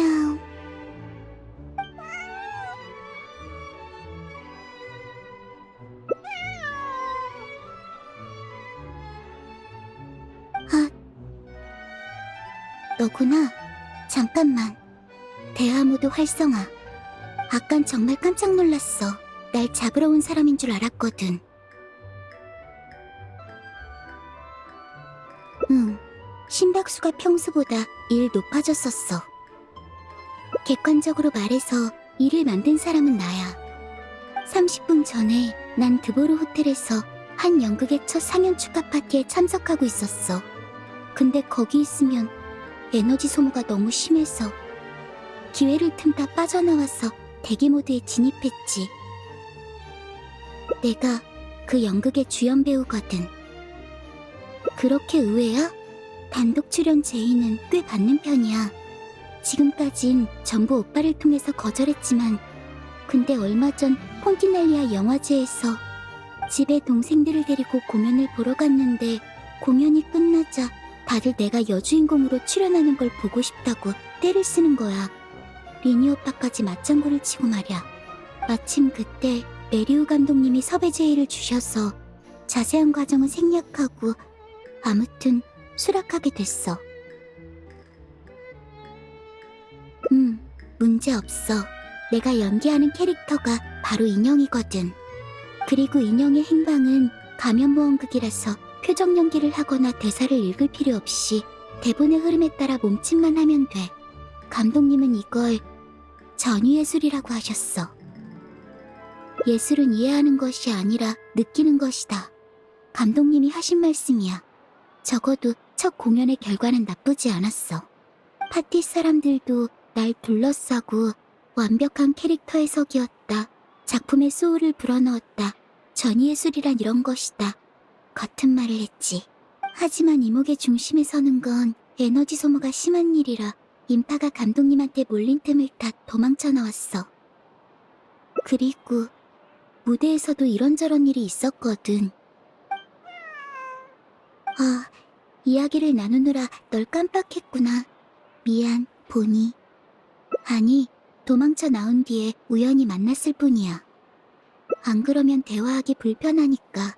휴. 아, 너구나. 잠깐만. 대화 모드 활성화. 아깐 정말 깜짝 놀랐어. 날 잡으러 온 사람인 줄 알았거든. 응, 심박수가 평소보다 1 높아졌었어. 객관적으로 말해서 일을 만든 사람은 나야. 30분 전에 난 드보르 호텔에서 한 연극의 첫 상연 축하 파티에 참석하고 있었어. 근데 거기 있으면 에너지 소모가 너무 심해서 기회를 틈타 빠져나와서 대기 모드에 진입했지. 내가 그 연극의 주연 배우거든. 그렇게 의외야? 단독 출연 제의는 꽤 받는 편이야. 지금까진 전부 오빠를 통해서 거절했지만 근데 얼마 전 폰티날리아 영화제에서 집에 동생들을 데리고 공연을 보러 갔는데 공연이 끝나자 다들 내가 여주인공으로 출연하는 걸 보고 싶다고 떼를 쓰는 거야. 리니 오빠까지 맞장구를 치고 말이야. 마침 그때 메리우 감독님이 섭외 제의를 주셔서 자세한 과정은 생략하고 아무튼 수락하게 됐어. 문제 없어. 내가 연기하는 캐릭터가 바로 인형이거든. 그리고 인형의 행방은 가면모험극이라서 표정 연기를 하거나 대사를 읽을 필요 없이 대본의 흐름에 따라 몸짓만 하면 돼. 감독님은 이걸 전위예술이라고 하셨어. 예술은 이해하는 것이 아니라 느끼는 것이다. 감독님이 하신 말씀이야. 적어도 첫 공연의 결과는 나쁘지 않았어. 파티 사람들도 날 둘러싸고 완벽한 캐릭터 해석이었다. 작품의 소울을 불어넣었다. 전위예술이란 이런 것이다. 같은 말을 했지. 하지만 이목의 중심에 서는 건 에너지 소모가 심한 일이라 인파가 감독님한테 몰린 틈을 타 도망쳐 나왔어. 그리고 무대에서도 이런저런 일이 있었거든. 아, 이야기를 나누느라 널 깜빡했구나. 미안, 보니. 아니, 도망쳐 나온 뒤에 우연히 만났을 뿐이야. 안 그러면 대화하기 불편하니까.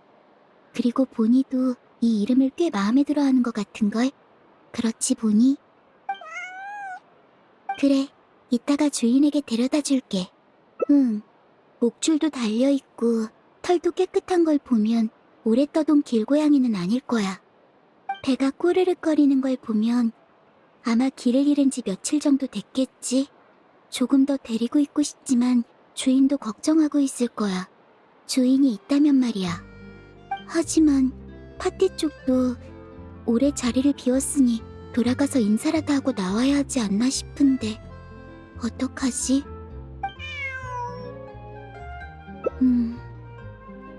그리고 보니도 이 이름을 꽤 마음에 들어하는 것 같은걸? 그렇지, 보니? 그래, 이따가 주인에게 데려다 줄게. 응, 목줄도 달려있고 털도 깨끗한 걸 보면 오래 떠돈 길고양이는 아닐 거야. 배가 꼬르륵거리는 걸 보면 아마 길을 잃은 지 며칠 정도 됐겠지. 조금 더 데리고 있고 싶지만 주인도 걱정하고 있을 거야. 주인이 있다면 말이야. 하지만 파티 쪽도 오래 자리를 비웠으니 돌아가서 인사라도 하고 나와야 하지 않나 싶은데 어떡하지?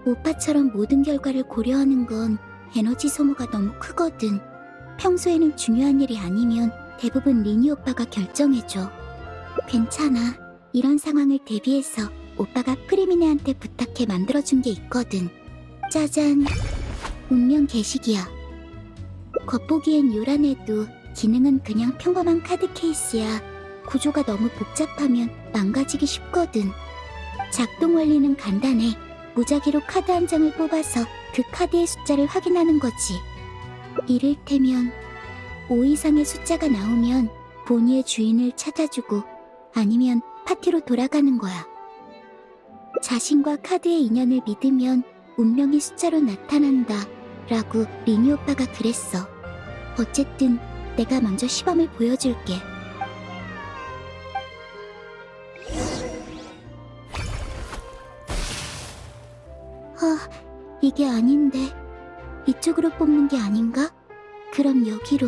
오빠처럼 모든 결과를 고려하는 건 에너지 소모가 너무 크거든. 평소에는 중요한 일이 아니면 대부분 리니 오빠가 결정해줘. 괜찮아. 이런 상황을 대비해서 오빠가 프리미네한테 부탁해 만들어준 게 있거든. 짜잔. 운명 게시기야. 겉보기엔 요란해도 기능은 그냥 평범한 카드 케이스야. 구조가 너무 복잡하면 망가지기 쉽거든. 작동 원리는 간단해. 무작위로 카드 한 장을 뽑아서 그 카드의 숫자를 확인하는 거지. 이를테면 5 이상의 숫자가 나오면 보니의 주인을 찾아주고 아니면 파티로 돌아가는 거야. 자신과 카드의 인연을 믿으면 운명이 숫자로 나타난다 라고 리니 오빠가 그랬어. 어쨌든 내가 먼저 시범을 보여줄게. 이게 아닌데 이쪽으로 뽑는 게 아닌가? 그럼 여기로.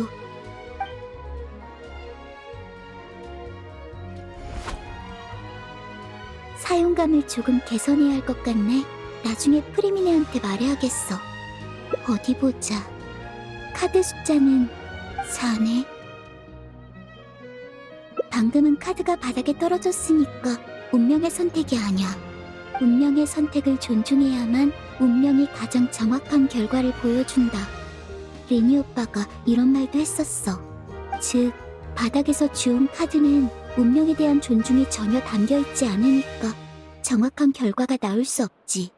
사용감을 조금 개선해야 할 것 같네. 나중에 프리미네한테 말해야겠어. 어디 보자. 카드 숫자는 4네. 방금은 카드가 바닥에 떨어졌으니까 운명의 선택이 아니야. 운명의 선택을 존중해야만 운명이 가장 정확한 결과를 보여준다. 리니 오빠가 이런 말도 했었어. 즉, 바닥에서 주운 카드는 운명에 대한 존중이 전혀 담겨있지 않으니까 정확한 결과가 나올 수 없지.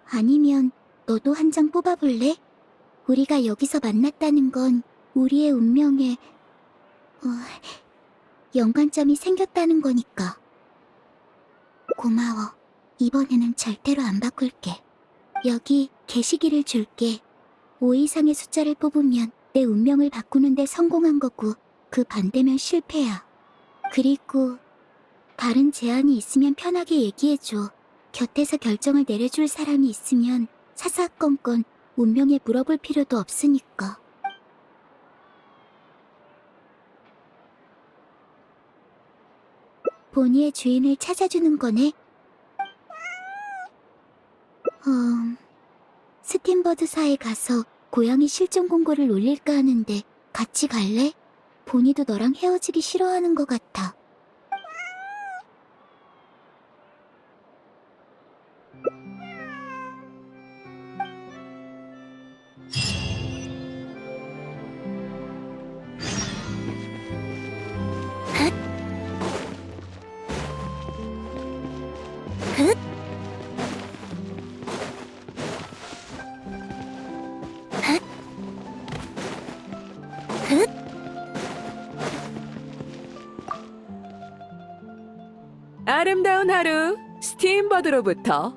아니면 너도 한 장 뽑아볼래? 우리가 여기서 만났다는 건 우리의 운명에 연관점이 생겼다는 거니까. 고마워. 이번에는 절대로 안 바꿀게. 여기 게시기를 줄게. 5 이상의 숫자를 뽑으면 내 운명을 바꾸는 데 성공한 거고, 그 반대면 실패야. 그리고 다른 제안이 있으면 편하게 얘기해줘. 곁에서 결정을 내려줄 사람이 있으면 사사건건 운명에 물어볼 필요도 없으니까. 보니의 주인을 찾아주는 거네. 스팀버드사에 가서 고양이 실종 공고를 올릴까 하는데 같이 갈래? 보니도 너랑 헤어지기 싫어하는 것 같아. 아름다운 하루, 스팀버드로부터.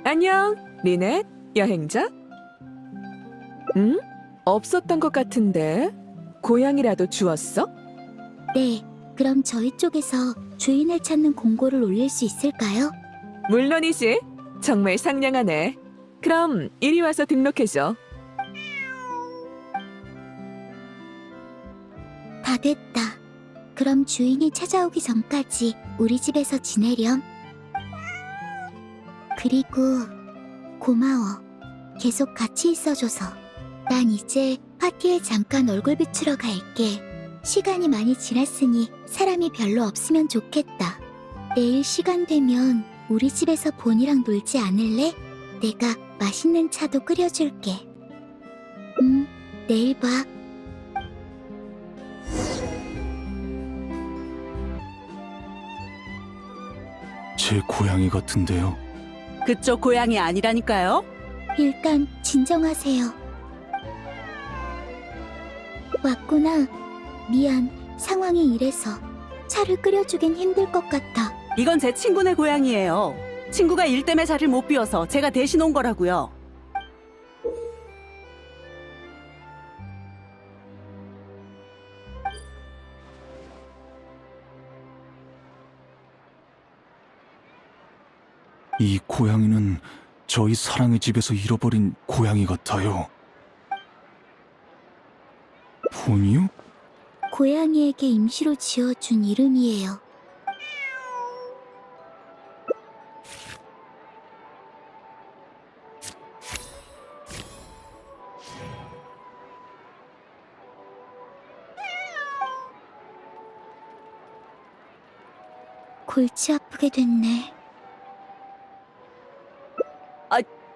안녕, 리넷, 여행자? 응? 없었던 것 같은데? 고양이라도 주웠어? 네, 그럼 저희 쪽에서 주인을 찾는 공고를 올릴 수 있을까요? 물론이지. 정말 상냥하네. 그럼 이리 와서 등록해줘. 다 됐다. 그럼 주인이 찾아오기 전까지 우리 집에서 지내렴. 그리고 고마워. 계속 같이 있어줘서. 난 이제 파티에 잠깐 얼굴 비추러 갈게. 시간이 많이 지났으니 사람이 별로 없으면 좋겠다. 내일 시간 되면 우리 집에서 본이랑 놀지 않을래? 내가 맛있는 차도 끓여줄게. 내일 봐. 제 고양이 같은데요. 그쪽 고양이 아니라니까요. 일단 진정하세요. 왔구나. 미안. 상황이 이래서 차를 끓여주긴 힘들 것 같아. 이건 제 친구네 고양이에요. 친구가 일 때문에 자리를 못 비워서 제가 대신 온 거라고요. 이 고양이는 저희 사랑의 집에서 잃어버린 고양이 같아요. 본이요? 고양이에게 임시로 지어준 이름이에요. 골치 아프게 됐네.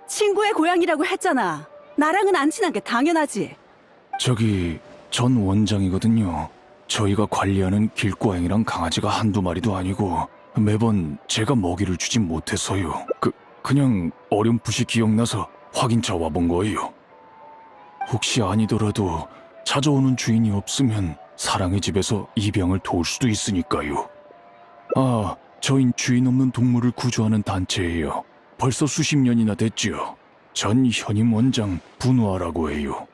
친구의 고양이라고 했잖아. 나랑은 안 친한 게 당연하지. 저기 전 원장이거든요. 저희가 관리하는 길고양이랑 강아지가 한두 마리도 아니고 매번 제가 먹이를 주진 못해서요. 그냥 어렴풋이 기억나서 확인차 와본 거예요. 혹시 아니더라도 찾아오는 주인이 없으면 사랑의 집에서 이 병을 도울 수도 있으니까요. 아, 저흰 주인 없는 동물을 구조하는 단체예요. 벌써 수십 년이나 됐지요. 전 현임 원장 분우아라고 해요.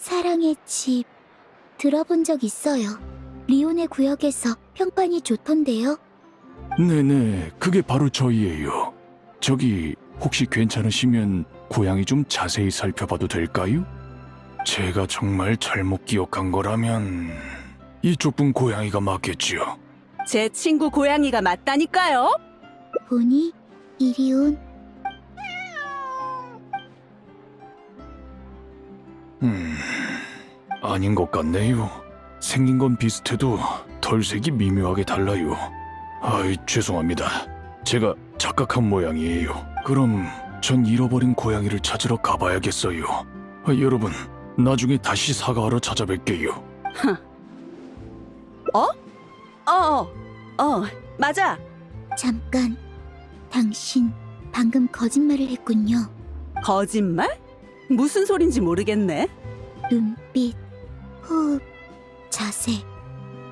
사랑의 집 들어본 적 있어요. 리온의 구역에서 평판이 좋던데요. 네네, 그게 바로 저희예요. 저기 혹시 괜찮으시면 고양이 좀 자세히 살펴봐도 될까요? 제가 정말 잘못 기억한 거라면 이쪽 분 고양이가 맞겠지요. 제 친구 고양이가 맞다니까요. 보니 이리 온. 아닌 것 같네요. 생긴 건 비슷해도 털색이 미묘하게 달라요. 아이, 죄송합니다. 제가 착각한 모양이에요. 그럼 전 잃어버린 고양이를 찾으러 가봐야겠어요. 여러분, 나중에 다시 사과하러 찾아뵐게요. 맞아. 잠깐, 당신 방금 거짓말을 했군요. 거짓말? 무슨 소린지 모르겠네. 눈빛, 호흡, 자세.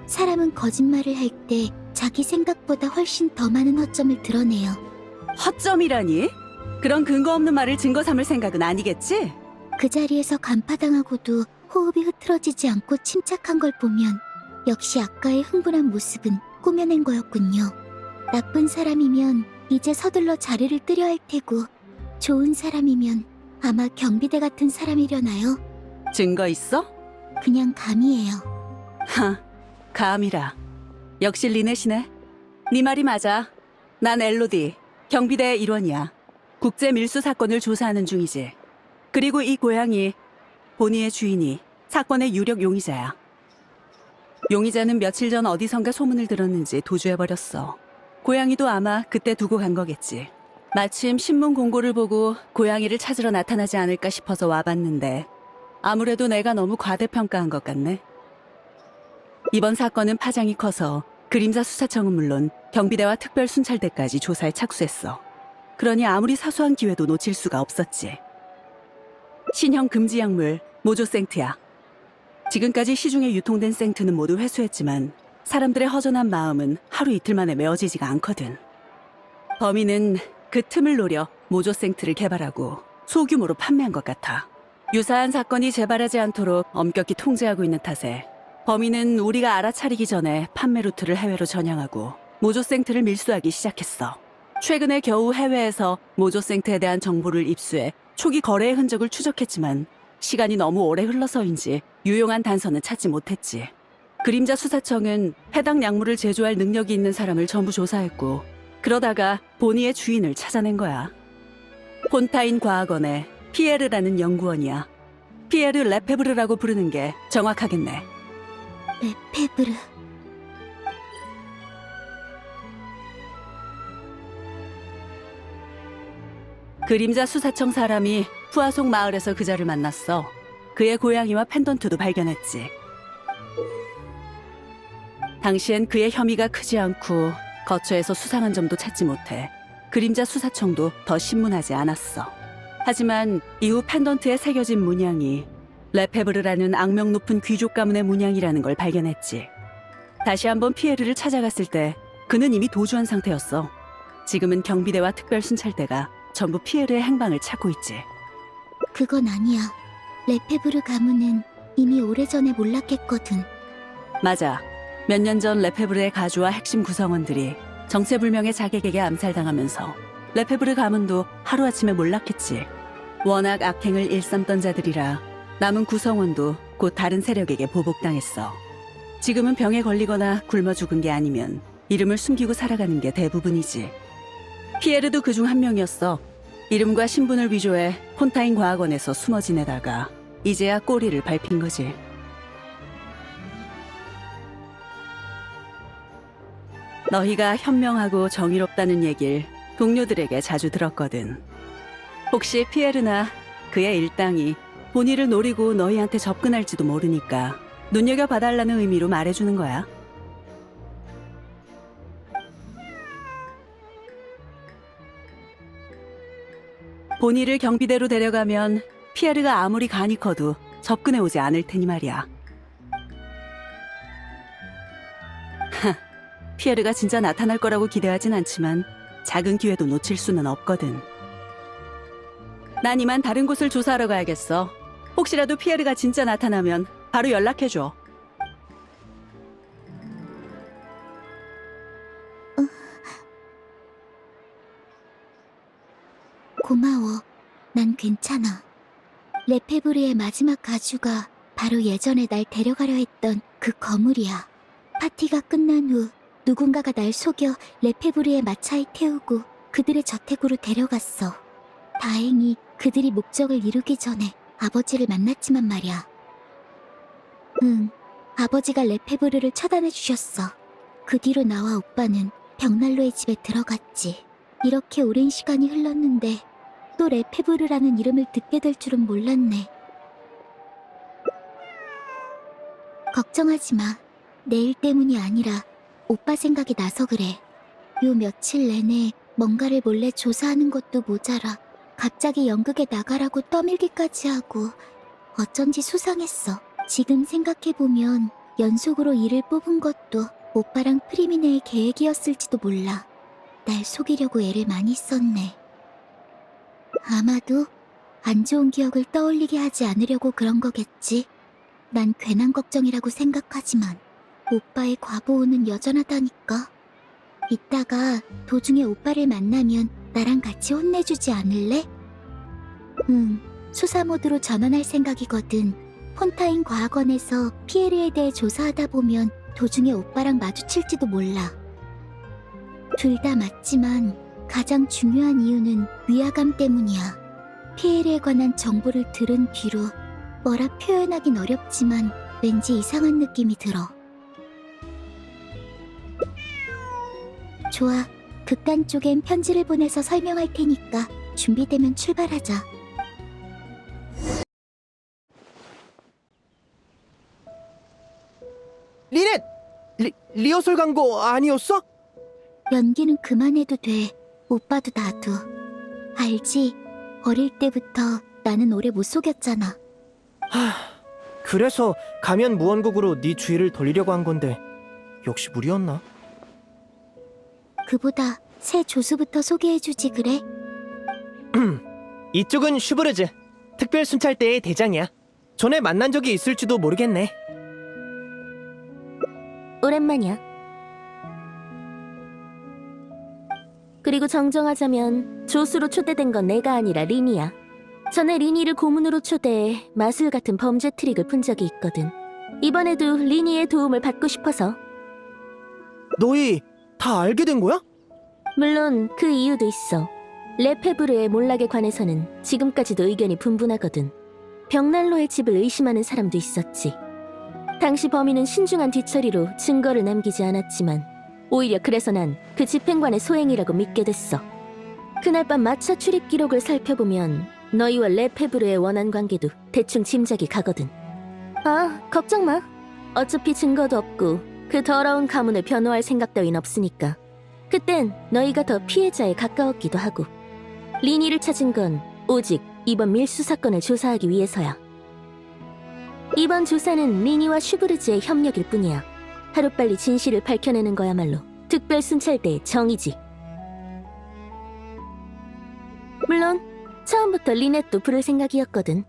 사람은 거짓말을 할 때 자기 생각보다 훨씬 더 많은 허점을 드러내요. 허점이라니? 그런 근거 없는 말을 증거 삼을 생각은 아니겠지? 그 자리에서 간파당하고도 호흡이 흐트러지지 않고 침착한 걸 보면 역시 아까의 흥분한 모습은 꾸며낸 거였군요. 나쁜 사람이면 이제 서둘러 자리를 뜨려 할 테고 좋은 사람이면 아마 경비대 같은 사람이려나요? 증거 있어? 그냥 감이에요. 하, 감이라. 역시 리넷이네. 네 말이 맞아. 난 엘로디, 경비대의 일원이야. 국제 밀수 사건을 조사하는 중이지. 그리고 이 고양이, 보니의 주인이 사건의 유력 용의자야. 용의자는 며칠 전 어디선가 소문을 들었는지 도주해버렸어. 고양이도 아마 그때 두고 간 거겠지. 마침 신문 공고를 보고 고양이를 찾으러 나타나지 않을까 싶어서 와봤는데 아무래도 내가 너무 과대평가한 것 같네. 이번 사건은 파장이 커서 그림자 수사청은 물론 경비대와 특별순찰대까지 조사에 착수했어. 그러니 아무리 사소한 기회도 놓칠 수가 없었지. 신형 금지 약물 모조생트야. 지금까지 시중에 유통된 생트는 모두 회수했지만 사람들의 허전한 마음은 하루 이틀 만에 메워지지가 않거든. 범인은 그 틈을 노려 모조생트를 개발하고 소규모로 판매한 것 같아. 유사한 사건이 재발하지 않도록 엄격히 통제하고 있는 탓에 범인은 우리가 알아차리기 전에 판매 루트를 해외로 전향하고 모조생트를 밀수하기 시작했어. 최근에 겨우 해외에서 모조생트에 대한 정보를 입수해 초기 거래의 흔적을 추적했지만 시간이 너무 오래 흘러서인지 유용한 단서는 찾지 못했지. 그림자 수사청은 해당 약물을 제조할 능력이 있는 사람을 전부 조사했고 그러다가 보니의 주인을 찾아낸 거야. 폰타인 과학원의 피에르라는 연구원이야. 피에르 레페브르라고 부르는 게 정확하겠네. 레페브르. 그림자 수사청 사람이 푸아속 마을에서 그자를 만났어. 그의 고양이와 펜던트도 발견했지. 당시엔 그의 혐의가 크지 않고 거처에서 수상한 점도 찾지 못해 그림자 수사청도 더 신문하지 않았어. 하지만 이후 펜던트에 새겨진 문양이 레페브르라는 악명 높은 귀족 가문의 문양이라는 걸 발견했지. 다시 한번 피에르를 찾아갔을 때 그는 이미 도주한 상태였어. 지금은 경비대와 특별순찰대가 전부 피에르의 행방을 찾고 있지. 그건 아니야. 레페브르 가문은 이미 오래전에 몰락했거든. 맞아. 몇 년 전 레페브르의 가주와 핵심 구성원들이 정체불명의 자객에게 암살당하면서 레페브르 가문도 하루아침에 몰락했지. 워낙 악행을 일삼던 자들이라 남은 구성원도 곧 다른 세력에게 보복당했어. 지금은 병에 걸리거나 굶어 죽은 게 아니면 이름을 숨기고 살아가는 게 대부분이지. 피에르도 그중 한 명이었어. 이름과 신분을 위조해 폰타인 과학원에서 숨어 지내다가 이제야 꼬리를 밟힌 거지. 너희가 현명하고 정의롭다는 얘길 동료들에게 자주 들었거든. 혹시 피에르나 그의 일당이 본의를 노리고 너희한테 접근할지도 모르니까 눈여겨봐달라는 의미로 말해주는 거야. 본의를 경비대로 데려가면 피에르가 아무리 간이 커도 접근해오지 않을 테니 말이야. 피에르가 진짜 나타날 거라고 기대하진 않지만 작은 기회도 놓칠 수는 없거든. 난 이만 다른 곳을 조사하러 가야겠어. 혹시라도 피에르가 진짜 나타나면 바로 연락해줘. 고마워. 난 괜찮아. 레페브르의 마지막 가주가 바로 예전에 날 데려가려 했던 그 거물이야. 파티가 끝난 후 누군가가 날 속여 레페브르의 마차에 태우고 그들의 저택으로 데려갔어. 다행히 그들이 목적을 이루기 전에 아버지를 만났지만 말이야. 응, 아버지가 레페브르를 처단해 주셨어. 그 뒤로 나와 오빠는 벽난로의 집에 들어갔지. 이렇게 오랜 시간이 흘렀는데 또 레페브르라는 이름을 듣게 될 줄은 몰랐네. 걱정하지 마. 내 일 때문이 아니라 오빠 생각이 나서 그래. 요 며칠 내내 뭔가를 몰래 조사하는 것도 모자라 갑자기 연극에 나가라고 떠밀기까지 하고 어쩐지 수상했어. 지금 생각해보면 연속으로 일을 뽑은 것도 오빠랑 프리미네의 계획이었을지도 몰라. 날 속이려고 애를 많이 썼네. 아마도 안 좋은 기억을 떠올리게 하지 않으려고 그런 거겠지. 난 괜한 걱정이라고 생각하지만 오빠의 과보호는 여전하다니까. 이따가 도중에 오빠를 만나면 나랑 같이 혼내주지 않을래? 응, 수사 모드로 전환할 생각이거든. 폰타인 과학원에서 피에르에 대해 조사하다 보면 도중에 오빠랑 마주칠지도 몰라. 둘 다 맞지만 가장 중요한 이유는 위화감 때문이야. 피에르에 관한 정보를 들은 뒤로 뭐라 표현하긴 어렵지만 왠지 이상한 느낌이 들어. 좋아, 극단 쪽엔 편지를 보내서 설명할 테니까 준비되면 출발하자. 리넷! 리허설 광고 아니었어? 연기는 그만해도 돼. 오빠도 나도. 알지? 어릴 때부터 나는 오래 못 속였잖아. 그래서 가면 무언국으로 네 주의를 돌리려고 한 건데 역시 무리였나? 그보다 새 조수부터 소개해주지 그래? 이쪽은 슈브르즈, 특별 순찰대의 대장이야. 전에 만난 적이 있을지도 모르겠네. 오랜만이야. 그리고 정정하자면 조수로 초대된 건 내가 아니라 리니야. 전에 리니를 고문으로 초대해 마술 같은 범죄 트릭을 푼 적이 있거든. 이번에도 리니의 도움을 받고 싶어서. 너희 다 알게 된 거야? 물론 그 이유도 있어. 레페브르의 몰락에 관해서는 지금까지도 의견이 분분하거든. 벽난로의 집을 의심하는 사람도 있었지. 당시 범인은 신중한 뒤처리로 증거를 남기지 않았지만 오히려 그래서 난 그 집행관의 소행이라고 믿게 됐어. 그날 밤 마차 출입 기록을 살펴보면 너희와 레페브르의 원한 관계도 대충 짐작이 가거든. 아, 걱정 마. 어차피 증거도 없고 그 더러운 가문을 변호할 생각 따윈 없으니까. 그땐 너희가 더 피해자에 가까웠기도 하고. 리니를 찾은 건 오직 이번 밀수 사건을 조사하기 위해서야. 이번 조사는 리니와 슈브르즈의 협력일 뿐이야. 하루빨리 진실을 밝혀내는 거야말로 특별 순찰대의 정의지. 물론 처음부터 리넷도 부를 생각이었거든.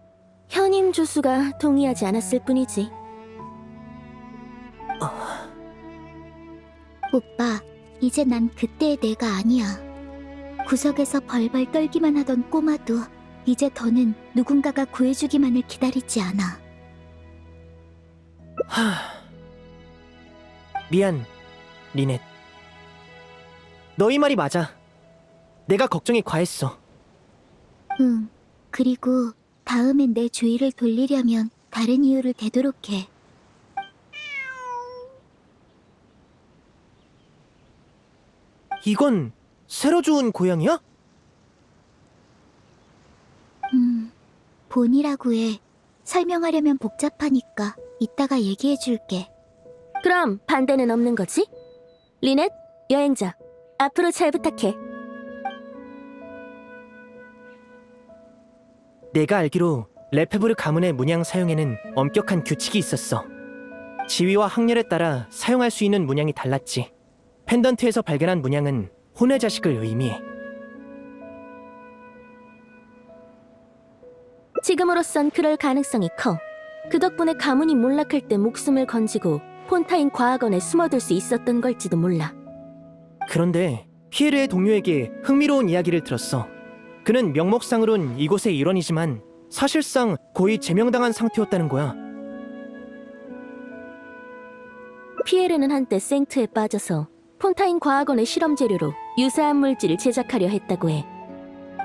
현임 조수가 동의하지 않았을 뿐이지. 오빠, 이제 난 그때의 내가 아니야. 구석에서 벌벌 떨기만 하던 꼬마도 이제 더는 누군가가 구해주기만을 기다리지 않아. 미안, 리넷. 너희 말이 맞아. 내가 걱정이 과했어. 응, 그리고 다음엔 내 주의를 돌리려면 다른 이유를 대도록 해. 이건 새로 주운 고양이야? 본이라고 해. 설명하려면 복잡하니까 이따가 얘기해줄게. 그럼 반대는 없는 거지? 리넷, 여행자, 앞으로 잘 부탁해. 내가 알기로 레페브르 가문의 문양 사용에는 엄격한 규칙이 있었어. 지위와 학렬에 따라 사용할 수 있는 문양이 달랐지. 펜던트에서 발견한 문양은 혼의 자식을 의미해. 지금으로선 그럴 가능성이 커. 그 덕분에 가문이 몰락할 때 목숨을 건지고 폰타인 과학원에 숨어들 수 있었던 걸지도 몰라. 그런데 피에르의 동료에게 흥미로운 이야기를 들었어. 그는 명목상으론 이곳의 일원이지만 사실상 거의 제명당한 상태였다는 거야. 피에르는 한때 생트에 빠져서 폰타인 과학원의 실험 재료로 유사한 물질을 제작하려 했다고 해.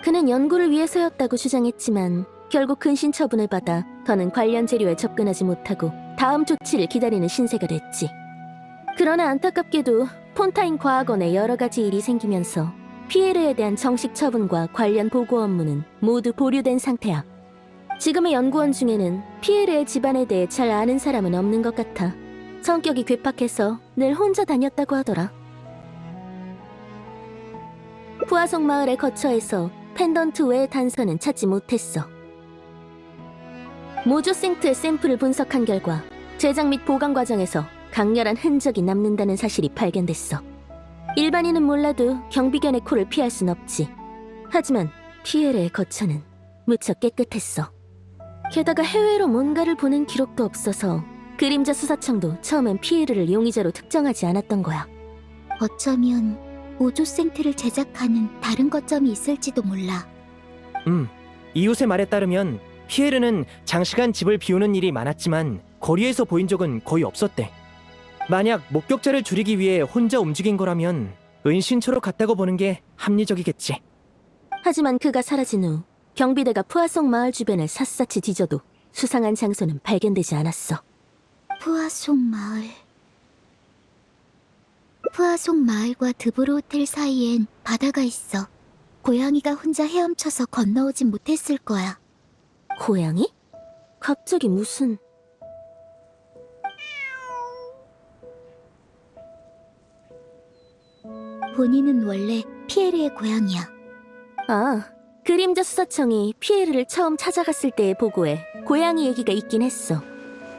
그는 연구를 위해서였다고 주장했지만 결국 근신 처분을 받아 더는 관련 재료에 접근하지 못하고 다음 조치를 기다리는 신세가 됐지. 그러나 안타깝게도 폰타인 과학원에 여러 가지 일이 생기면서 피에르에 대한 정식 처분과 관련 보고 업무는 모두 보류된 상태야. 지금의 연구원 중에는 피에르의 집안에 대해 잘 아는 사람은 없는 것 같아. 성격이 괴팍해서 늘 혼자 다녔다고 하더라. 푸아송 마을의 거처에서 펜던트 외의 단서는 찾지 못했어. 모조생트의 샘플을 분석한 결과 제작 및 보관 과정에서 강렬한 흔적이 남는다는 사실이 발견됐어. 일반인은 몰라도 경비견의 코를 피할 순 없지. 하지만 피에르의 거처는 무척 깨끗했어. 게다가 해외로 뭔가를 보낸 기록도 없어서 그림자 수사청도 처음엔 피에르를 용의자로 특정하지 않았던 거야. 어쩌면 오조생트를 제작하는 다른 거점이 있을지도 몰라. 이웃의 말에 따르면 피에르는 장시간 집을 비우는 일이 많았지만 거리에서 보인 적은 거의 없었대. 만약 목격자를 줄이기 위해 혼자 움직인 거라면 은신처로 갔다고 보는 게 합리적이겠지. 하지만 그가 사라진 후 경비대가 푸아송 마을 주변을 샅샅이 뒤져도 수상한 장소는 발견되지 않았어. 푸아송 마을. 푸아송 마을과 드보르 호텔 사이엔 바다가 있어. 고양이가 혼자 헤엄쳐서 건너오진 못했을 거야. 고양이? 갑자기 무슨... 본인은 원래 피에르의 고양이야. 아, 그림자 수사청이 피에르를 처음 찾아갔을 때의 보고에 고양이 얘기가 있긴 했어.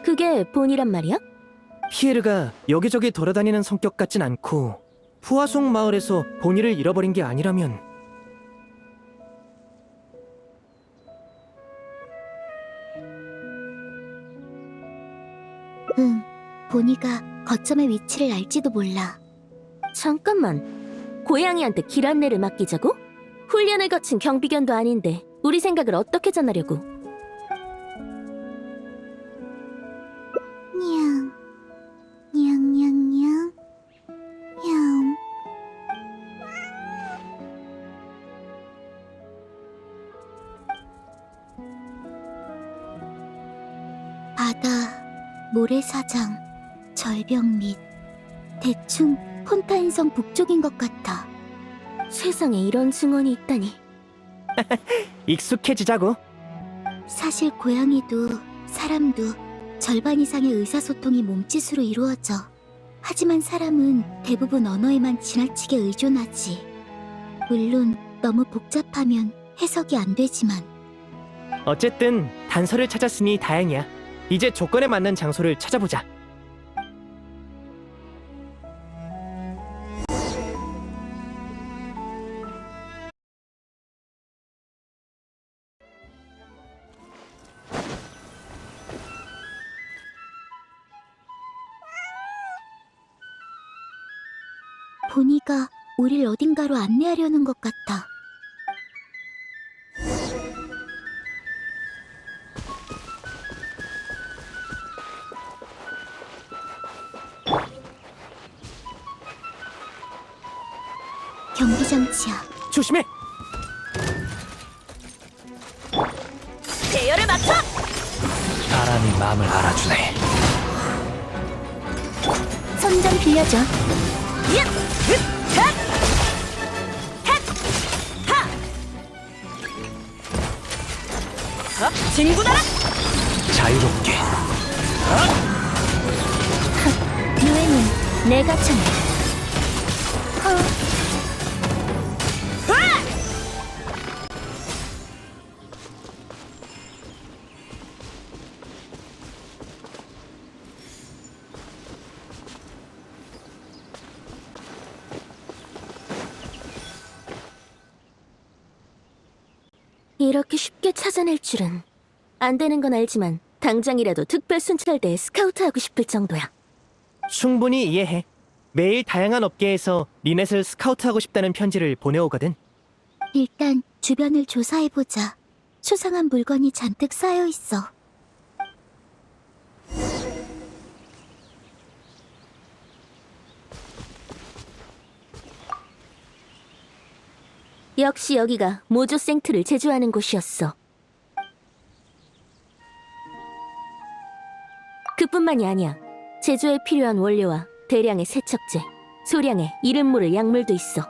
그게 본이란 말이야? 피에르가 여기저기 돌아다니는 성격 같진 않고 푸아송 마을에서 본이를 잃어버린 게 아니라면 응, 보니가 거점의 위치를 알지도 몰라. 잠깐만, 고양이한테 길 안내를 맡기자고? 훈련을 거친 경비견도 아닌데 우리 생각을 어떻게 전하려고? 냥, 냥냥냥, 냥. 바다, 모래사장, 절벽 밑, 대충 폰타인성 북쪽인 것 같아. 세상에 이런 증언이 있다니. 익숙해지자고. 사실 고양이도 사람도 절반 이상의 의사소통이 몸짓으로 이루어져. 하지만 사람은 대부분 언어에만 지나치게 의존하지. 물론 너무 복잡하면 해석이 안 되지만. 어쨌든 단서를 찾았으니 다행이야. 이제 조건에 맞는 장소를 찾아보자. 보니가 우릴 어딘가로 안내하려는 것 같아. 경비장치야. 조심해! 대열을 맞춰! 바람이 마음을 알아주네. 손 좀 빌려줘. 진군하라! 자유롭게. 유행은 내가 참아. 이렇게 쉽게 찾아낼 줄은. 안 되는 건 알지만 당장이라도 특별 순찰대에 스카우트하고 싶을 정도야. 충분히 이해해. 매일 다양한 업계에서 리넷을 스카우트하고 싶다는 편지를 보내오거든. 일단 주변을 조사해보자. 수상한 물건이 잔뜩 쌓여있어. 역시 여기가 모조생트를 제조하는 곳이었어. 그뿐만이 아니야. 제조에 필요한 원료와 대량의 세척제, 소량의 이름 모를 약물도 있어.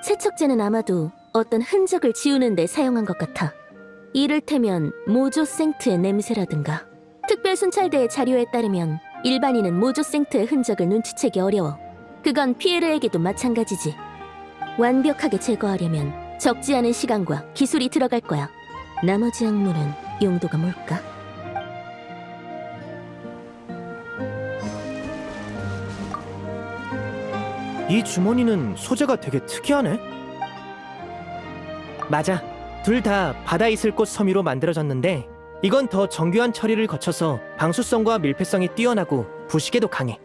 세척제는 아마도 어떤 흔적을 지우는 데 사용한 것 같아. 이를테면 모조생트의 냄새라든가. 특별 순찰대의 자료에 따르면 일반인은 모조생트의 흔적을 눈치채기 어려워. 그건 피에르에게도 마찬가지지. 완벽하게 제거하려면 적지 않은 시간과 기술이 들어갈 거야. 나머지 약물은 용도가 뭘까? 이 주머니는 소재가 되게 특이하네. 맞아. 둘 다 바다 이슬꽃 섬유로 만들어졌는데 이건 더 정교한 처리를 거쳐서 방수성과 밀폐성이 뛰어나고 부식에도 강해.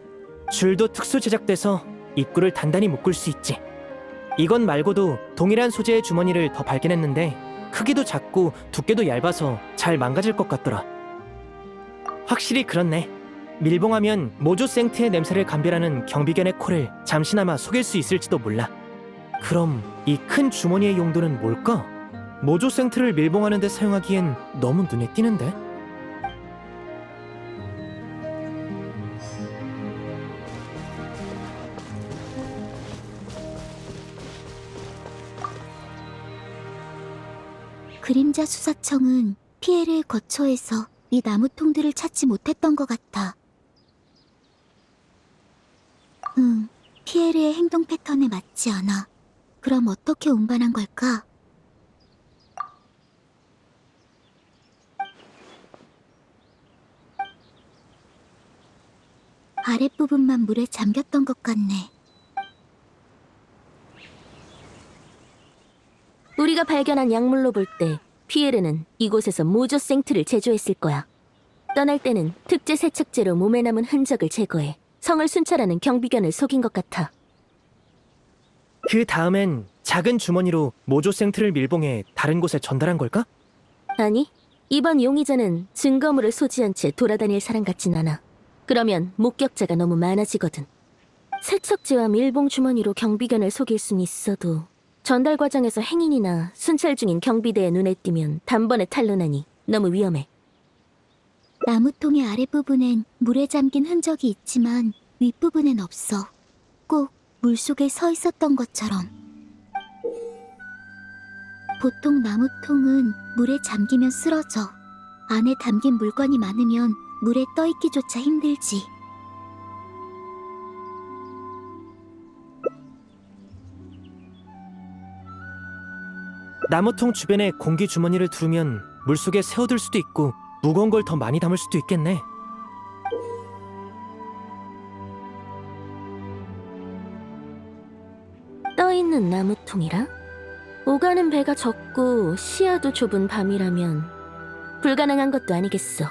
줄도 특수 제작돼서 입구를 단단히 묶을 수 있지. 이건 말고도 동일한 소재의 주머니를 더 발견했는데 크기도 작고 두께도 얇아서 잘 망가질 것 같더라. 확실히 그렇네. 밀봉하면 모조생트의 냄새를 감별하는 경비견의 코를 잠시나마 속일 수 있을지도 몰라. 그럼 이 큰 주머니의 용도는 뭘까? 모조생트를 밀봉하는 데 사용하기엔 너무 눈에 띄는데? 그림자 수사청은 피에르의 거처에서 이 나무통들을 찾지 못했던 것 같아. 피에르의 행동 패턴에 맞지 않아. 그럼 어떻게 운반한 걸까? 아랫부분만 물에 잠겼던 것 같네. 우리가 발견한 약물로 볼 때 피에르는 이곳에서 모조생트를 제조했을 거야. 떠날 때는 특제 세척제로 몸에 남은 흔적을 제거해 성을 순찰하는 경비견을 속인 것 같아. 그 다음엔 작은 주머니로 모조생트를 밀봉해 다른 곳에 전달한 걸까? 아니, 이번 용의자는 증거물을 소지한 채 돌아다닐 사람 같진 않아. 그러면 목격자가 너무 많아지거든. 세척제와 밀봉 주머니로 경비견을 속일 순 있어도 전달 과정에서 행인이나 순찰 중인 경비대의 눈에 띄면 단번에 탄로나니 너무 위험해. 나무통의 아랫부분엔 물에 잠긴 흔적이 있지만 윗부분엔 없어. 꼭 물속에 서 있었던 것처럼. 보통 나무통은 물에 잠기면 쓰러져. 안에 담긴 물건이 많으면 물에 떠있기조차 힘들지. 나무통 주변에 공기 주머니를 두르면 물속에 새어들 수도 있고 무거운 걸 더 많이 담을 수도 있겠네. 떠있는 나무통이라? 오가는 배가 적고 시야도 좁은 밤이라면 불가능한 것도 아니겠어.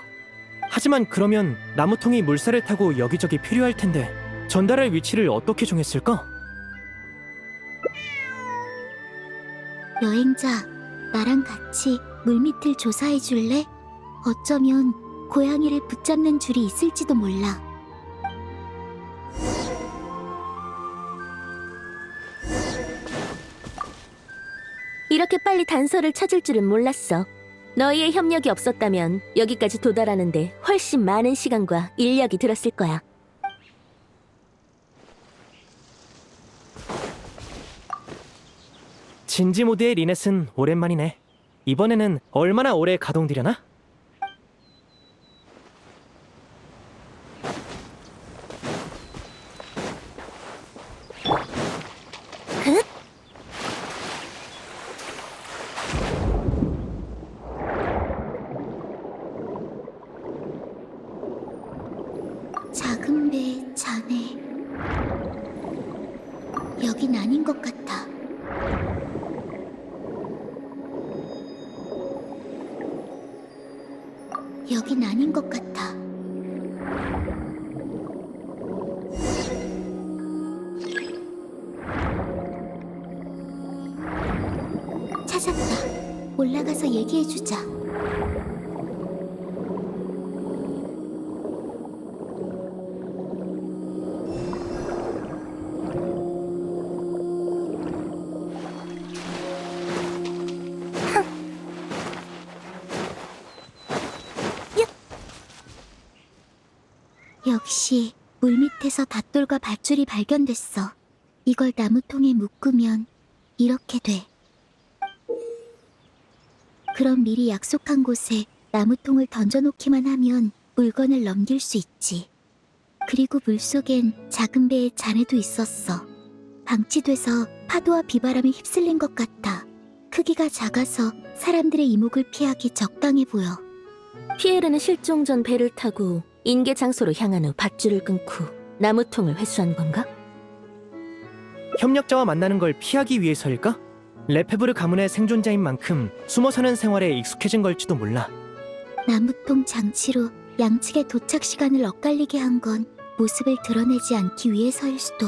하지만 그러면 나무통이 물살을 타고 여기저기 필요할 텐데 전달할 위치를 어떻게 정했을까? 여행자, 나랑 같이 물밑을 조사해 줄래? 어쩌면 고양이를 붙잡는 줄이 있을지도 몰라. 이렇게 빨리 단서를 찾을 줄은 몰랐어. 너희의 협력이 없었다면 여기까지 도달하는데 훨씬 많은 시간과 인력이 들었을 거야. 진지 모드의 리넷은 오랜만이네. 이번에는 얼마나 오래 가동되려나? 작은 배, 자네. 여긴 아닌 것 같아. 여긴 아닌 것 같아. 찾았다. 올라가서 얘기해주자. 역시 물밑에서 닷돌과 밧줄이 발견됐어. 이걸 나무통에 묶으면 이렇게 돼. 그럼 미리 약속한 곳에 나무통을 던져놓기만 하면 물건을 넘길 수 있지. 그리고 물속엔 작은 배의 잔해도 있었어. 방치돼서 파도와 비바람에 휩쓸린 것 같아. 크기가 작아서 사람들의 이목을 피하기 적당해 보여. 피에르는 실종 전 배를 타고 인계 장소로 향한 후 밧줄을 끊고 나무통을 회수한 건가? 협력자와 만나는 걸 피하기 위해서일까? 레페브르 가문의 생존자인 만큼 숨어 사는 생활에 익숙해진 걸지도 몰라. 나무통 장치로 양측의 도착 시간을 엇갈리게 한 건 모습을 드러내지 않기 위해서일 수도.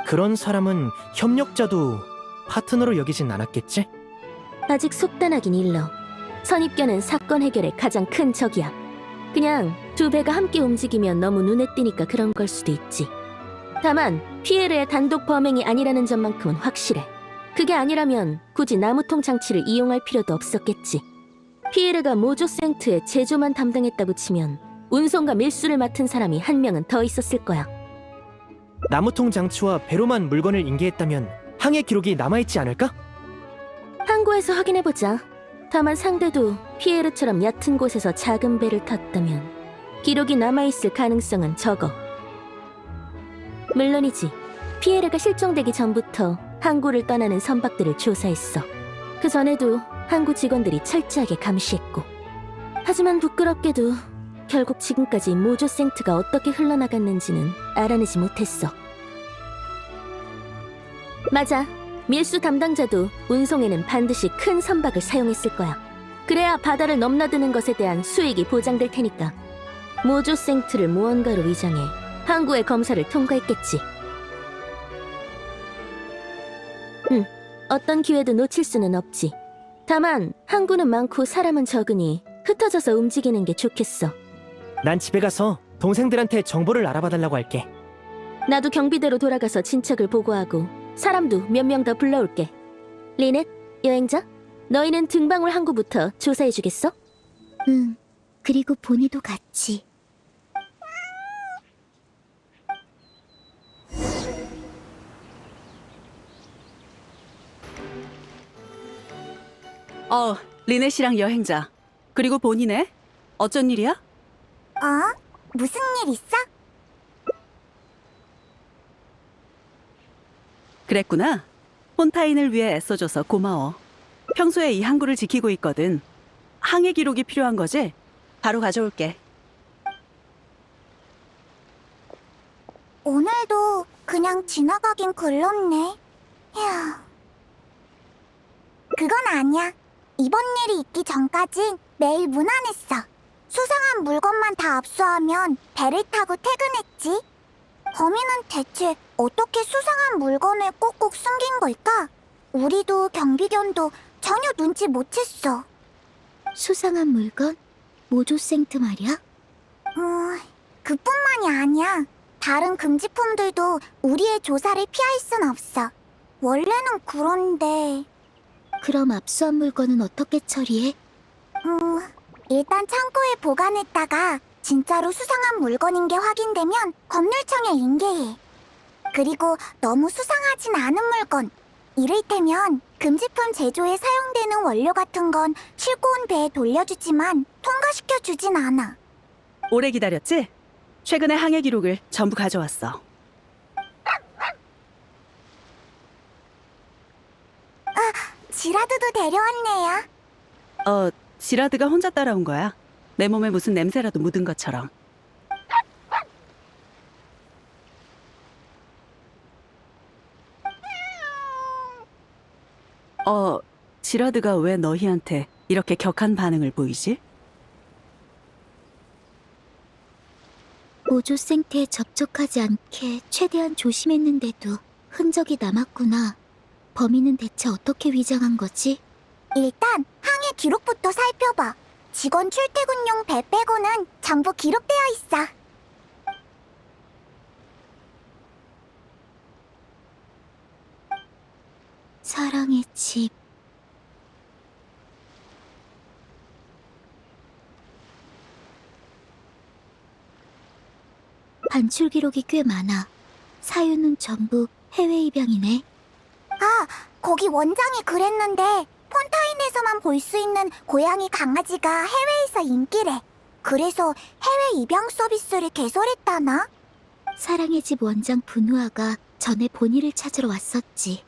그런 사람은 협력자도 파트너로 여기진 않았겠지? 아직 속단하긴 일러. 선입견은 사건 해결의 가장 큰 적이야. 그냥 두 배가 함께 움직이면 너무 눈에 띄니까 그런 걸 수도 있지. 다만 피에르의 단독 범행이 아니라는 점만큼은 확실해. 그게 아니라면 굳이 나무통 장치를 이용할 필요도 없었겠지. 피에르가 모조 생트의 제조만 담당했다고 치면 운송과 밀수를 맡은 사람이 한 명은 더 있었을 거야. 나무통 장치와 배로만 물건을 인계했다면 항해 기록이 남아있지 않을까? 항구에서 확인해보자. 다만 상대도 피에르처럼 얕은 곳에서 작은 배를 탔다면 기록이 남아있을 가능성은 적어. 물론이지. 피에르가 실종되기 전부터 항구를 떠나는 선박들을 조사했어. 그 전에도 항구 직원들이 철저하게 감시했고. 하지만 부끄럽게도 결국 지금까지 모조 생트가 어떻게 흘러나갔는지는 알아내지 못했어. 맞아. 밀수 담당자도 운송에는 반드시 큰 선박을 사용했을 거야. 그래야 바다를 넘나드는 것에 대한 수익이 보장될 테니까. 모조 생트를 무언가로 위장해 항구의 검사를 통과했겠지. 어떤 기회도 놓칠 수는 없지. 다만 항구는 많고 사람은 적으니 흩어져서 움직이는 게 좋겠어. 난 집에 가서 동생들한테 정보를 알아봐달라고 할게. 나도 경비대로 돌아가서 진척을 보고하고 사람도 몇 명 더 불러올게. 리넷, 여행자, 너희는 등방울 항구부터 조사해주겠어? 응, 그리고 보니도 같이. 리넷이랑 여행자. 그리고 본이네? 어쩐 일이야? 무슨 일 있어? 그랬구나. 폰타인을 위해 애써줘서 고마워. 평소에 이 항구를 지키고 있거든. 항해 기록이 필요한 거지? 바로 가져올게. 오늘도 그냥 지나가긴 글렀네. 휴. 그건 아니야. 이번 일이 있기 전까진 매일 무난했어. 수상한 물건만 다 압수하면 배를 타고 퇴근했지. 범인은 대체 어떻게 수상한 물건을 꼭꼭 숨긴 걸까? 우리도 경비견도 전혀 눈치 못 챘어. 수상한 물건? 모조 생트 말이야? 그뿐만이 아니야. 다른 금지품들도 우리의 조사를 피할 순 없어. 원래는 그런데... 그럼 압수한 물건은 어떻게 처리해? 일단 창고에 보관했다가 진짜로 수상한 물건인 게 확인되면 검열청에 인계해. 그리고 너무 수상하진 않은 물건, 이를테면 금지품 제조에 사용되는 원료 같은 건 싣고 온 배에 돌려주지만 통과시켜주진 않아. 오래 기다렸지? 최근의 항해 기록을 전부 가져왔어. 지라드도 데려왔네요. 지라드가 혼자 따라온 거야. 내 몸에 무슨 냄새라도 묻은 것처럼. 지라드가 왜 너희한테 이렇게 격한 반응을 보이지? 모조 생태에 접촉하지 않게 최대한 조심했는데도 흔적이 남았구나. 범인은 대체 어떻게 위장한 거지? 일단 항해 기록부터 살펴봐. 직원 출퇴근용 배 빼고는 전부 기록되어 있어. 사랑의 집. 반출 기록이 꽤 많아. 사유는 전부 해외 입양이네. 거기 원장이 그랬는데 폰타인에서만 볼 수 있는 고양이 강아지가 해외에서 인기래. 그래서 해외 입양 서비스를 개설했다나? 사랑의 집 원장 분우아가 전에 본이를 찾으러 왔었지.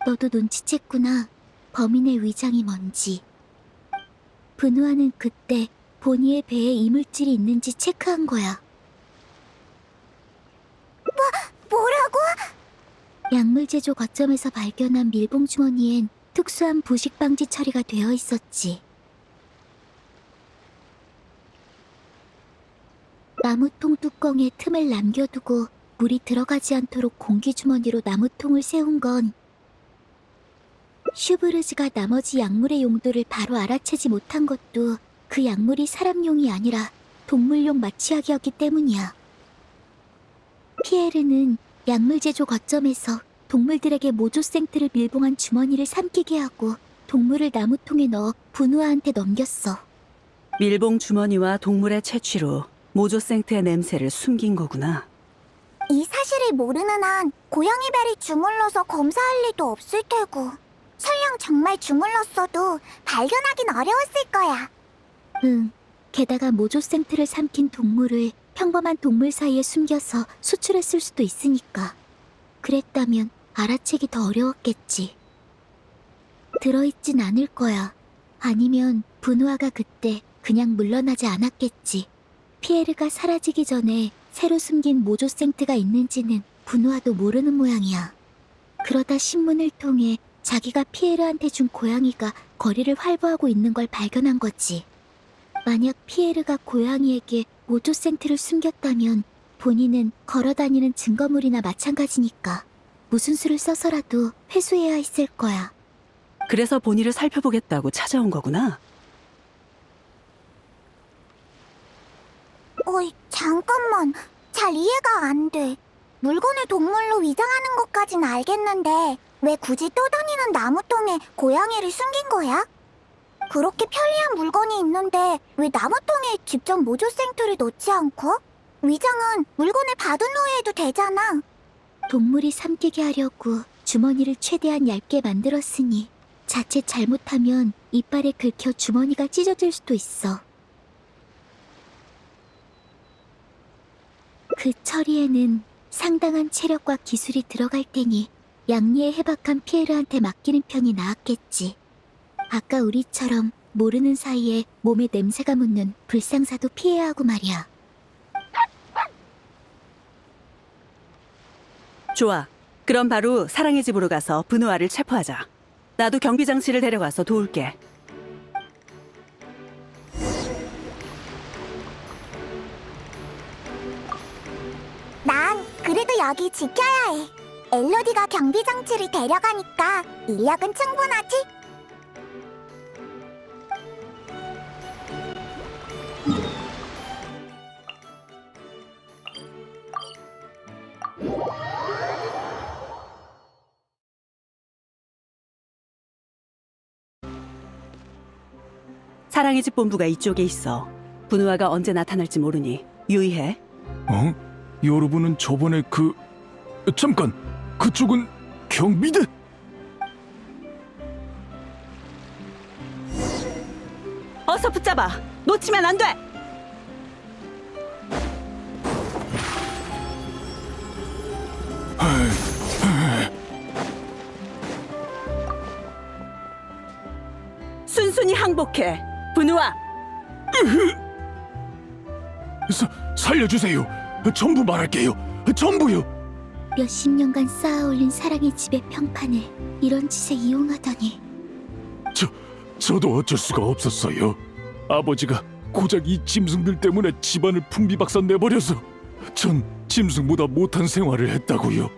너도 눈치챘구나. 범인의 위장이 뭔지. 분우아는 그때 보니의 배에 이물질이 있는지 체크한 거야. 뭐라고? 약물 제조 거점에서 발견한 밀봉 주머니엔 특수한 부식 방지 처리가 되어 있었지. 나무통 뚜껑에 틈을 남겨두고 물이 들어가지 않도록 공기 주머니로 나무통을 세운 건 슈브르즈가 나머지 약물의 용도를 바로 알아채지 못한 것도 그 약물이 사람용이 아니라 동물용 마취약이었기 때문이야. 피에르는 약물 제조 거점에서 동물들에게 모조생트를 밀봉한 주머니를 삼키게 하고 동물을 나무통에 넣어 분우아한테 넘겼어. 밀봉 주머니와 동물의 채취로 모조생트의 냄새를 숨긴 거구나. 이 사실을 모르는 한 고양이 배를 주물러서 검사할 리도 없을 테고, 설령 정말 주물렀어도 발견하긴 어려웠을 거야. 응. 게다가 모조생트를 삼킨 동물을 평범한 동물 사이에 숨겨서 수출했을 수도 있으니까. 그랬다면 알아채기 더 어려웠겠지. 들어있진 않을 거야. 아니면 분우아가 그때 그냥 물러나지 않았겠지. 피에르가 사라지기 전에 새로 숨긴 모조생트가 있는지는 분우아도 모르는 모양이야. 그러다 신문을 통해 자기가 피에르한테 준 고양이가 거리를 활보하고 있는 걸 발견한 거지. 만약 피에르가 고양이에게 모조생트를 숨겼다면 본인은 걸어다니는 증거물이나 마찬가지니까 무슨 수를 써서라도 회수해야 했을 거야. 그래서 본이를 살펴보겠다고 찾아온 거구나. 어이, 잠깐만. 잘 이해가 안 돼. 물건을 동물로 위장하는 것까진 알겠는데 왜 굳이 떠다니는 나무통에 고양이를 숨긴 거야? 그렇게 편리한 물건이 있는데 왜 나무통에 직접 모조생트를 넣지 않고? 위장은 물건을 받은 후에 해도 되잖아. 동물이 삼키게 하려고 주머니를 최대한 얇게 만들었으니 자칫 잘못하면 이빨에 긁혀 주머니가 찢어질 수도 있어. 그 처리에는 상당한 체력과 기술이 들어갈 테니 양리의 해박한 피에르한테 맡기는 편이 나았겠지. 아까 우리처럼 모르는 사이에 몸에 냄새가 묻는 불상사도 피해야 하고 말이야. 좋아. 그럼 바로 사랑의 집으로 가서 분우아를 체포하자. 나도 경비장치를 데려가서 도울게. 난 그래도 여기 지켜야 해. 엘로디가 경비장치를 데려가니까 인력은 충분하지? 사랑의 집 본부가 이쪽에 있어. 분우아가 언제 나타날지 모르니 유의해. 어? 여러분은 저번에 잠깐! 그쪽은 경비대? 어서 붙잡아. 놓치면 안 돼. 순순히 항복해. 분우아. 살려주세요. 전부 말할게요. 전부요. 몇십 년간 쌓아올린 사랑의 집의 평판을 이런 짓에 이용하다니. 저도 어쩔 수가 없었어요. 아버지가 고작 이 짐승들 때문에 집안을 풍비박산 내버려서 전 짐승보다 못한 생활을 했다고요.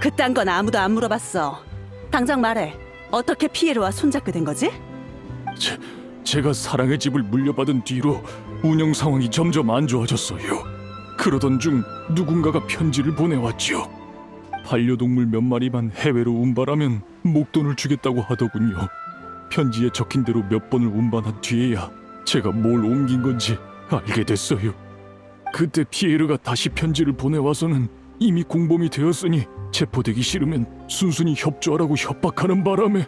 그딴 건 아무도 안 물어봤어. 당장 말해. 어떻게 피에르와 손잡게 된 거지? 제가 사랑의 집을 물려받은 뒤로 운영 상황이 점점 안 좋아졌어요. 그러던 중 누군가가 편지를 보내왔죠. 반려동물 몇 마리만 해외로 운반하면 목돈을 주겠다고 하더군요. 편지에 적힌 대로 몇 번을 운반한 뒤에야 제가 뭘 옮긴 건지 알게 됐어요. 그때 피에르가 다시 편지를 보내와서는 이미 공범이 되었으니 체포되기 싫으면 순순히 협조하라고 협박하는 바람에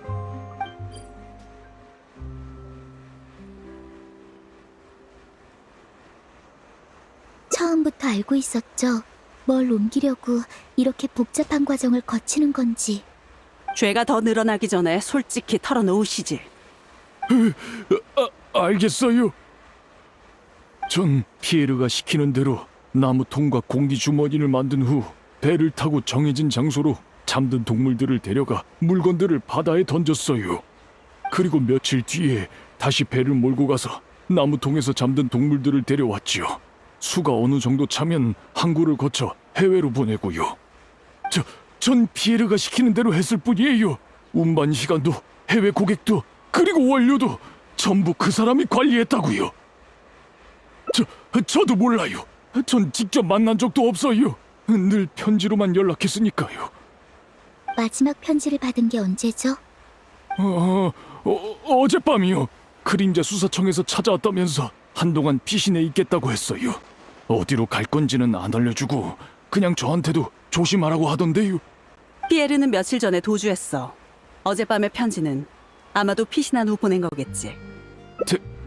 처음부터 알고 있었죠. 뭘 옮기려고 이렇게 복잡한 과정을 거치는 건지. 죄가 더 늘어나기 전에 솔직히 털어놓으시지. 알겠어요. 전 피에르가 시키는 대로 나무통과 공기주머니를 만든 후 배를 타고 정해진 장소로 잠든 동물들을 데려가 물건들을 바다에 던졌어요. 그리고 며칠 뒤에 다시 배를 몰고 가서 나무통에서 잠든 동물들을 데려왔지요. 수가 어느 정도 차면 항구를 거쳐 해외로 보내고요. 전 피에르가 시키는 대로 했을 뿐이에요. 운반 시간도 해외 고객도 그리고 원료도 전부 그 사람이 관리했다고요. 저도 몰라요. 전 직접 만난 적도 없어요. 늘 편지로만 연락했으니까요. 마지막 편지를 받은 게 언제죠? 어젯밤이요. 그림자 수사청에서 찾아왔다면서 한동안 피신해 있겠다고 했어요. 어디로 갈 건지는 안 알려주고 그냥 저한테도 조심하라고 하던데요. 피에르는 며칠 전에 도주했어. 어젯밤의 편지는 아마도 피신한 후 보낸 거겠지.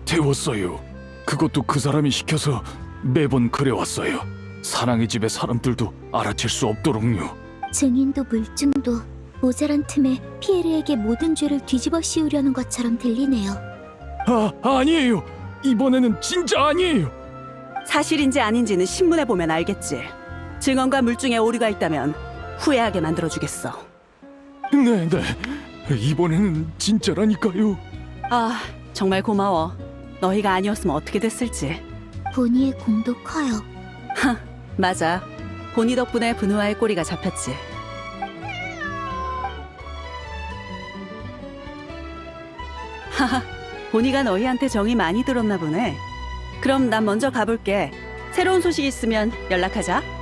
태웠어요. 그것도 그 사람이 시켜서 매번 그래왔어요. 사랑의 집의 사람들도 알아챌 수 없도록요. 증인도 물증도 모자란 틈에 피에르에게 모든 죄를 뒤집어 씌우려는 것처럼 들리네요. 아니에요. 이번에는 진짜 아니에요. 사실인지 아닌지는 신문에 보면 알겠지. 증언과 물증에 오류가 있다면 후회하게 만들어주겠어. 네. 이번에는 진짜라니까요. 아, 정말 고마워. 너희가 아니었으면 어떻게 됐을지. 보니의 공도 커요. 맞아. 보니 덕분에 분우와의 꼬리가 잡혔지. 하하, 보니가 너희한테 정이 많이 들었나 보네. 그럼 난 먼저 가볼게. 새로운 소식 있으면 연락하자.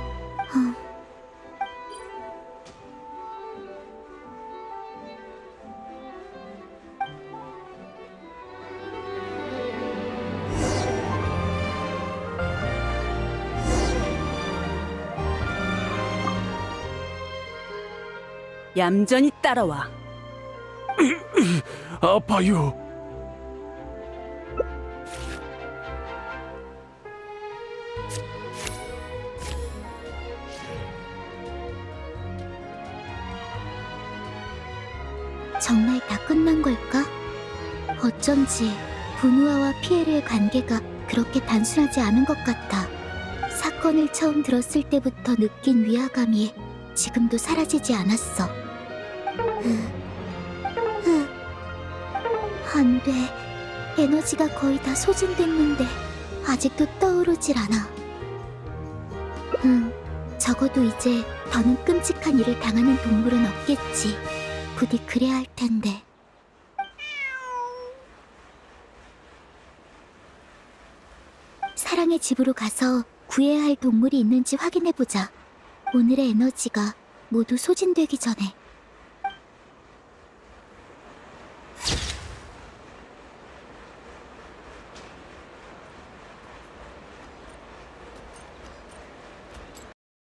얌전히 따라와. 아파요. 정말 다 끝난 걸까? 어쩐지 분우아와 피에르의 관계가 그렇게 단순하지 않은 것 같아. 사건을 처음 들었을 때부터 느낀 위화감이 지금도 사라지지 않았어. 안 돼. 에너지가 거의 다 소진됐는데 아직도 떠오르질 않아. 적어도 이제 더는 끔찍한 일을 당하는 동물은 없겠지. 부디 그래야 할 텐데. 사랑의 집으로 가서 구해야 할 동물이 있는지 확인해보자. 오늘의 에너지가 모두 소진되기 전에.